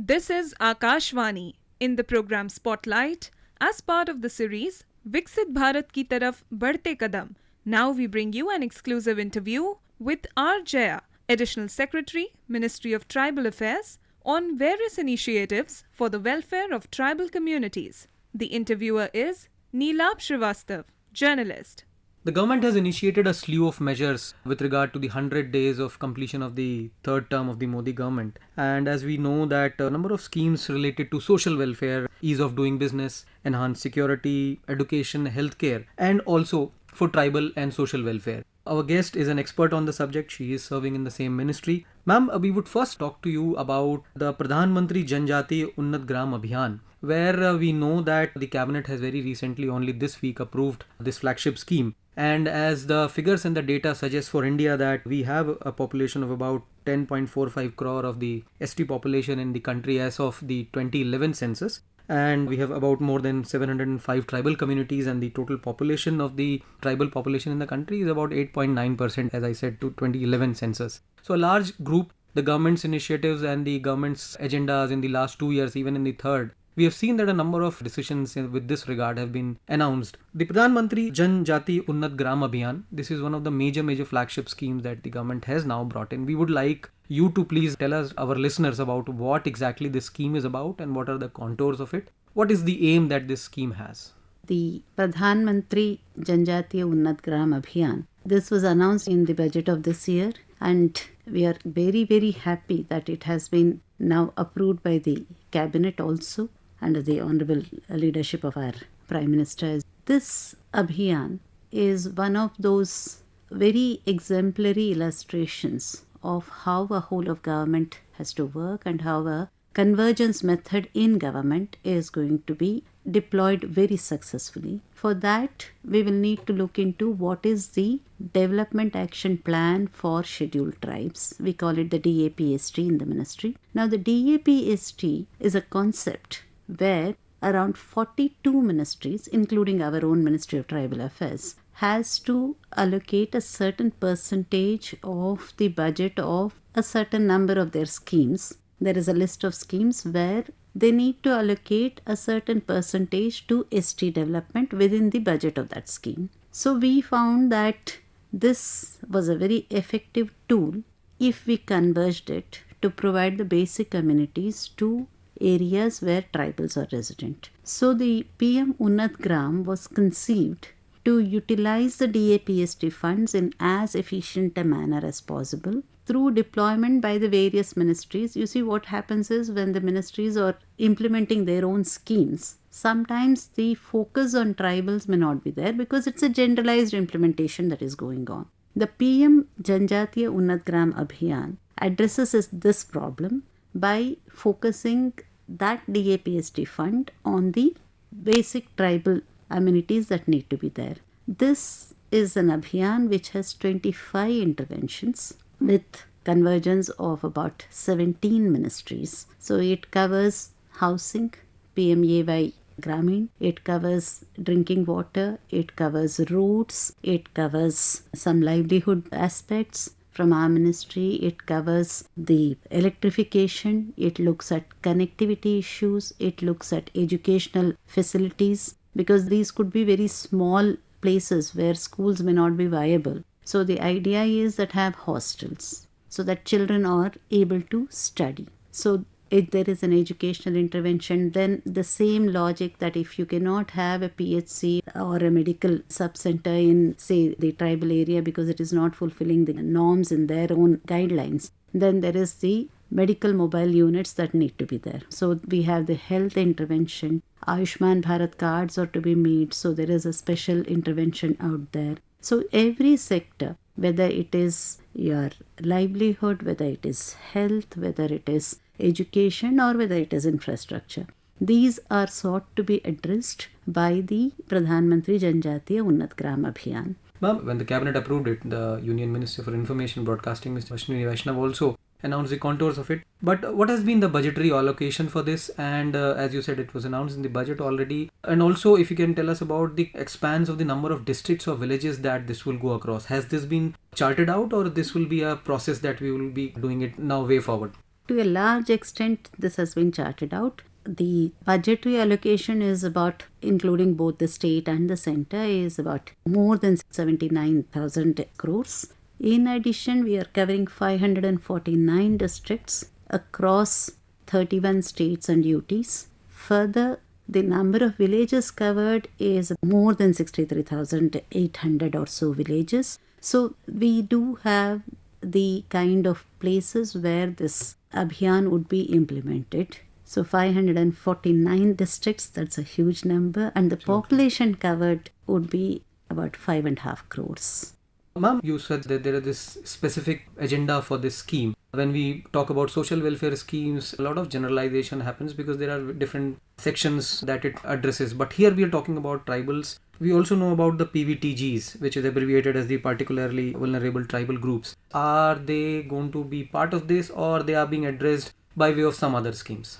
This is Akashvani in the program Spotlight as part of the series Viksit Bharat Ki Taraf Badte Kadam. Now we bring you an exclusive interview with R. Jaya, Additional Secretary, Ministry of Tribal Affairs, on various initiatives for the welfare of tribal communities. The interviewer is Neelabh Srivastava, journalist. The government has initiated a slew of measures with regard to the 100 days of completion of the third term of the Modi government. And as we know that a number of schemes related to social welfare, ease of doing business, enhanced security, education, healthcare, and also for tribal and social welfare. Our guest is an expert on the subject. She is serving in the same ministry. Ma'am, we would first talk to you about the Pradhan Mantri Janjati Unnat Gram Abhiyan, where we know that the cabinet has very recently, only this week, approved this flagship scheme. And as the figures and the data suggest for India that we have a population of about 10.45 crore of the ST population in the country as of the 2011 census. And we have about more than 705 tribal communities, and the total population of the tribal population in the country is about 8.9%, as I said, to 2011 census. So a large group, the government's initiatives and the government's agendas in the last 2 years, even in the third, we have seen that a number of decisions with this regard have been announced. The Pradhan Mantri Janjati Unnat Gram Abhiyan, this is one of the major flagship schemes that the government has now brought in. We would like you to please tell us, our listeners, about what exactly this scheme is about and what are the contours of it. What is the aim that this scheme has? The Pradhan Mantri Janjatiya Unnat Gram Abhiyan. This was announced in the budget of this year, and we are very happy that it has been now approved by the cabinet also under the honorable leadership of our Prime Minister. This Abhiyan is one of those very exemplary illustrations of how a whole of government has to work and how a convergence method in government is going to be deployed very successfully. For that, we will need to look into what is the Development Action Plan for Scheduled Tribes. We call it the DAPST in the ministry. Now, the DAPST is a concept where around 42 ministries, including our own Ministry of Tribal Affairs, has to allocate a certain percentage of the budget of a certain number of their schemes. There is a list of schemes where they need to allocate a certain percentage to ST development within the budget of that scheme. So we found that this was a very effective tool if we converged it to provide the basic amenities to areas where tribals are resident. So the PM Unnat Gram was conceived to utilize the DAPST funds in as efficient a manner as possible through deployment by the various ministries. You see, what happens is when the ministries are implementing their own schemes, sometimes the focus on tribals may not be there because it's a generalized implementation that is going on. The PM Janjatiya Unnat Gram Abhiyan addresses this problem by focusing that DAPST fund on the basic tribal amenities that need to be there. This is an Abhiyan which has 25 interventions with convergence of about 17 ministries. So it covers housing, PMAY Gramin, it covers drinking water, it covers roads, it covers some livelihood aspects from our ministry, it covers the electrification, it looks at connectivity issues, it looks at educational facilities, because these could be very small places where schools may not be viable. So the idea is that have hostels so that children are able to study. So if there is an educational intervention, then the same logic that if you cannot have a PHC or a medical sub-center in, say, the tribal area because it is not fulfilling the norms in their own guidelines, then there is the medical mobile units that need to be there. So we have the health intervention. Ayushman Bharat cards are to be made, so there is a special intervention out there. So every sector, whether it is your livelihood, whether it is health, whether it is education, or whether it is infrastructure, these are sought to be addressed by the Pradhan Mantri Janjatiya Unnat Gram Abhiyan. Ma'am, when the cabinet approved it, the Union Minister for Information Broadcasting, Mr. Ashwini Vaishnav, also announced the contours of it. But what has been the budgetary allocation for this? And as you said, it was announced in the budget already. And also, if you can tell us about the expanse of the number of districts or villages that this will go across. Has this been charted out, or this will be a process that we will be doing it now way forward? to a large extent, this has been charted out. The budgetary allocation is about, including both the state and the center, is about more than 79,000 crores. In addition, we are covering 549 districts across 31 states and UTs. Further, the number of villages covered is more than 63,800 or so villages. So we do have the kind of places where this Abhiyan would be implemented. So 549 districts, that's a huge number, and the population covered would be about 5.5 crores. Ma'am, you said that there is this specific agenda for this scheme. When we talk about social welfare schemes, a lot of generalization happens because there are different sections that it addresses. But here we are talking about tribals. We also know about the PVTGs, which is abbreviated as the particularly vulnerable tribal groups. Are they going to be part of this, or they are being addressed by way of some other schemes?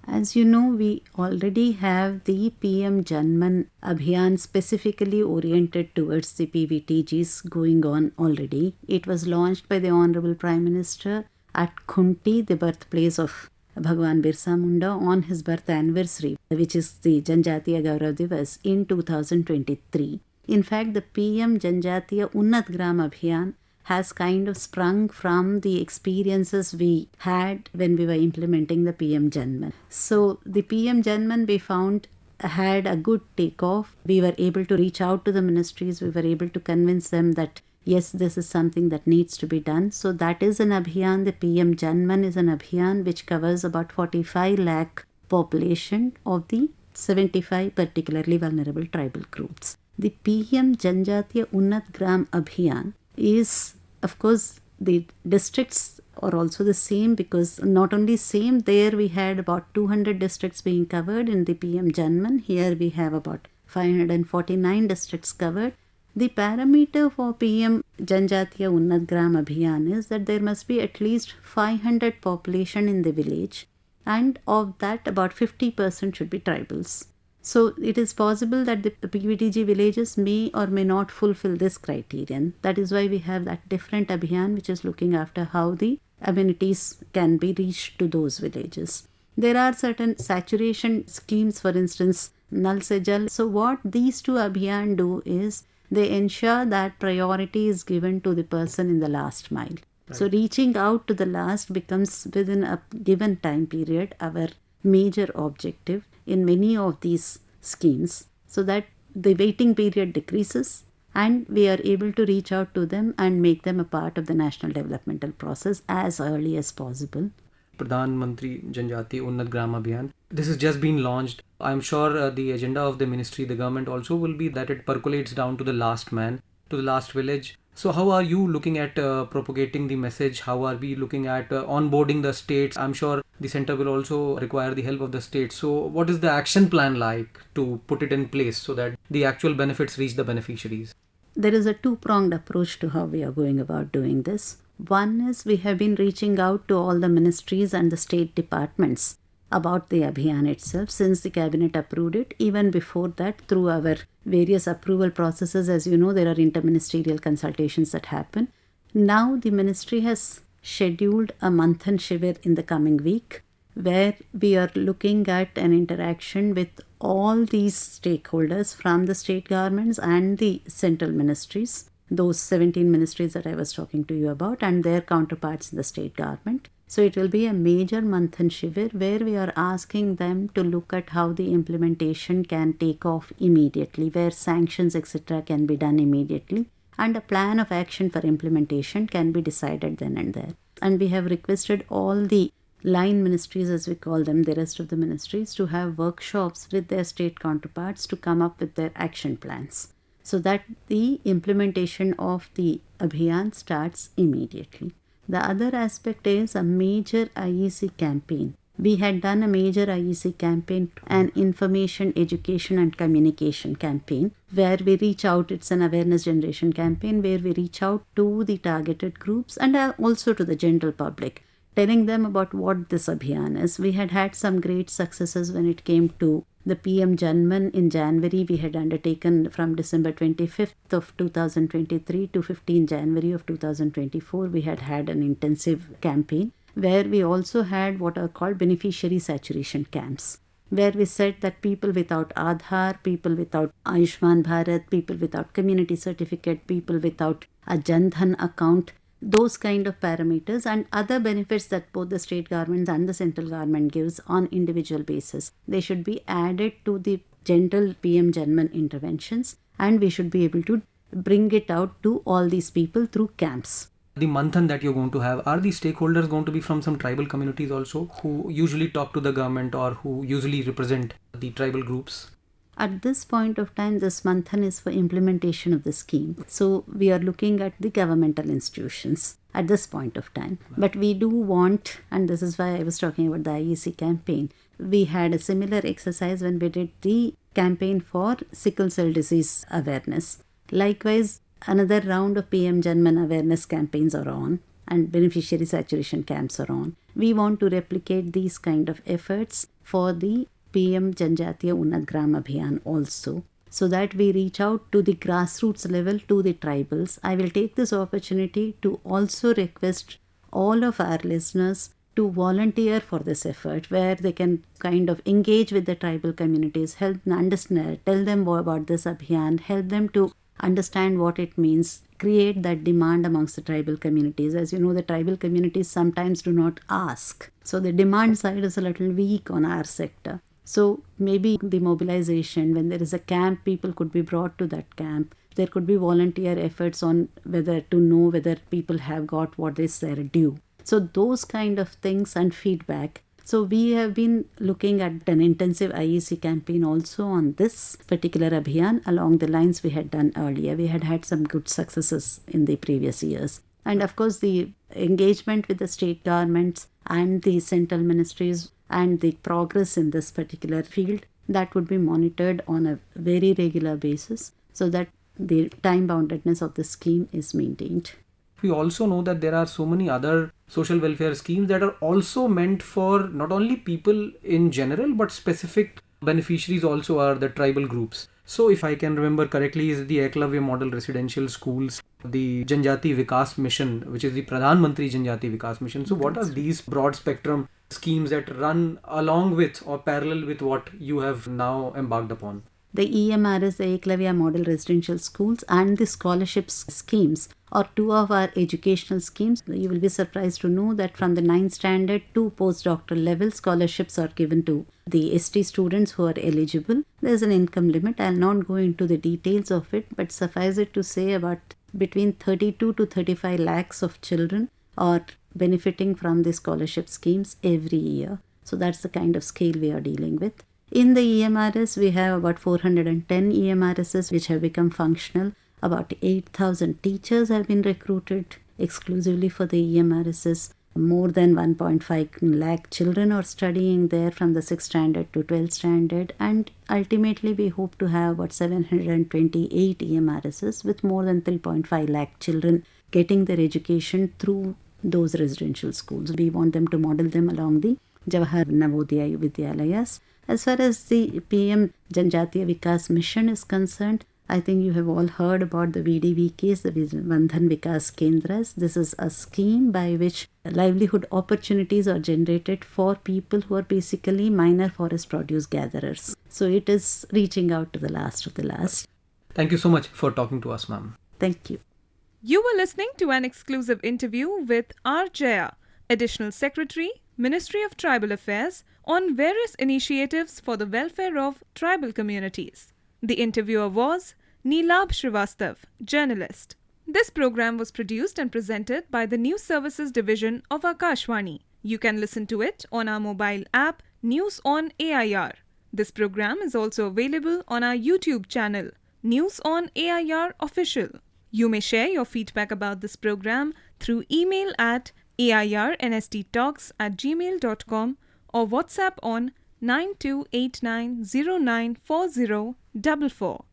As you know, we already have the PM Janman Abhiyan specifically oriented towards the PVTGs going on already. It was launched by the Honorable Prime Minister at Khunti, the birthplace of Bhagwan Birsa Munda, on his birth anniversary, which is the Janjatiya Gaurav Divas in 2023. In fact, the PM Janjatiya Unnat Gram Abhiyan has kind of sprung from the experiences we had when we were implementing the PM Janman. So the PM Janman, we found, had a good takeoff. We were able to reach out to the ministries. We were able to convince them that yes, this is something that needs to be done. So that is an Abhiyan. The PM Janman is an Abhiyan which covers about 45 lakh population of the 75 particularly vulnerable tribal groups. The PM Janjatiya Unnat Gram Abhiyan is, of course, the districts are also the same, because not only same, there we had about 200 districts being covered in the PM Janman. Here we have about 549 districts covered. The parameter for PM Janjatiya Unnat Gram Abhiyan is that there must be at least 500 population in the village, and of that about 50% should be tribals. So it is possible that the PVTG villages may or may not fulfill this criterion. That is why we have that different Abhiyan which is looking after how the amenities can be reached to those villages. There are certain saturation schemes, for instance, Nal Se Jal. So what these two Abhiyan do is they ensure that priority is given to the person in the last mile. Right. So reaching out to the last becomes, within a given time period, our major objective in many of these schemes, so that the waiting period decreases and we are able to reach out to them and make them a part of the national developmental process as early as possible. Pradhan Mantri Janjati Unnat Gram Abhiyan. This has just been launched. I'm sure the agenda of the ministry, the government also will be that it percolates down to the last man, to the last village. So how are you looking at propagating the message? How are we looking at onboarding the states? I'm sure the center will also require the help of the states. So what is the action plan like to put it in place so that the actual benefits reach the beneficiaries? There is a two-pronged approach to how we are going about doing this. One is we have been reaching out to all the ministries and the state departments about the Abhiyan itself since the cabinet approved it. Even before that, through our various approval processes, as you know, there are interministerial consultations that happen. Now the ministry has scheduled a Manthan Shivir in the coming week, where we are looking at an interaction with all these stakeholders from the state governments and the central ministries, those 17 ministries that I was talking to you about, and their counterparts in the state government. So it will be a major Manthan Shivir where we are asking them to look at how the implementation can take off immediately, where sanctions etc. can be done immediately, and a plan of action for implementation can be decided then and there. And we have requested all the line ministries, as we call them, the rest of the ministries, to have workshops with their state counterparts to come up with their action plans, so that the implementation of the Abhiyan starts immediately. The other aspect is a major IEC campaign. We had done a major IEC campaign, an information, education and communication campaign, where we reach out, it's an awareness generation campaign where we reach out to the targeted groups and also to the general public, telling them about what this Abhiyan is. We had had some great successes when it came to the PM Janman. In January, we had undertaken from December 25th of 2023 to 15 January of 2024, we had had an intensive campaign. where we also had what are called beneficiary saturation camps, where we said that people without Aadhaar, people without Ayushman Bharat, people without community certificate, people without a Jan Dhan account, those kind of parameters and other benefits that both the state governments and the central government gives on individual basis, they should be added to the general PM Janman interventions, and we should be able to bring it out to all these people through camps. The manthan that you're going to have, are the stakeholders going to be from some tribal communities also who usually talk to the government or who usually represent the tribal groups? At this point of time, this manthan is for implementation of the scheme. So we are looking at the governmental institutions at this point of time. But we do want, and this is why I was talking about the IEC campaign, we had a similar exercise when we did the campaign for sickle cell disease awareness. Likewise, another round of PM Janman awareness campaigns are on and beneficiary saturation camps are on. We want to replicate these kind of efforts for the PM Janjatiya Unnat Gram Abhiyan also, so that we reach out to the grassroots level, to the tribals. I will take this opportunity to also request all of our listeners to volunteer for this effort, where they can kind of engage with the tribal communities, help them understand, tell them more about this Abhiyan, help them to understand what it means, create that demand amongst the tribal communities. As you know, the tribal communities sometimes do not ask. So the demand side is a little weak on our sector. So maybe the mobilization, when there is a camp, people could be brought to that camp. There could be volunteer efforts on whether to know whether people have got what is their due. So those kind of things and feedback. So we have been looking at an intensive IEC campaign also on this particular Abhiyan along the lines we had done earlier. We had had some good successes in the previous years. And of course, the engagement with the state governments and the central ministries and the progress in this particular field, that would be monitored on a very regular basis so that the time-boundedness of the scheme is maintained. We also know that there are so many other social welfare schemes that are also meant for not only people in general, but specific beneficiaries also are the tribal groups. So if I can remember correctly, is the Eklavya Model Residential Schools, the Janjati Vikas Mission, which is the Pradhan Mantri Janjati Vikas Mission. So what are these broad spectrum schemes that run along with or parallel with what you have now embarked upon? The EMRS, the Eklavya Model Residential Schools, and the scholarships schemes are two of our educational schemes. You will be surprised to know that from the 9th standard to postdoctoral level, scholarships are given to the ST students who are eligible. There is an income limit. I will not go into the details of it, but suffice it to say about between 32 to 35 lakhs of children are benefiting from the scholarship schemes every year. So that's the kind of scale we are dealing with. In the EMRS, we have about 410 EMRSs which have become functional. About 8,000 teachers have been recruited exclusively for the EMRSs. More than 1.5 lakh children are studying there from the 6th standard to 12th standard. And ultimately, we hope to have about 728 EMRSs with more than 3.5 lakh children getting their education through those residential schools. We want them to model them along the Jawahar Navodaya Vidyalayas. As far as the PM Janjatiya Vikas Mission is concerned, I think you have all heard about the VDVKs, the Vandhan Vikas Kendras. This is a scheme by which livelihood opportunities are generated for people who are basically minor forest produce gatherers. So it is reaching out to the last of the last. Thank you so much for talking to us, ma'am. Thank you. You were listening to an exclusive interview with R. Jaya, Additional Secretary, Ministry of Tribal Affairs, on various initiatives for the welfare of tribal communities. The interviewer was Neelabh Srivastava, journalist. This program was produced and presented by the News Services Division of Akashvani. You can listen to it on our mobile app News on AIR. This program is also available on our YouTube channel, News on AIR Official. You may share your feedback about this program through email at airnsttalks@gmail.com or WhatsApp on 9289094044.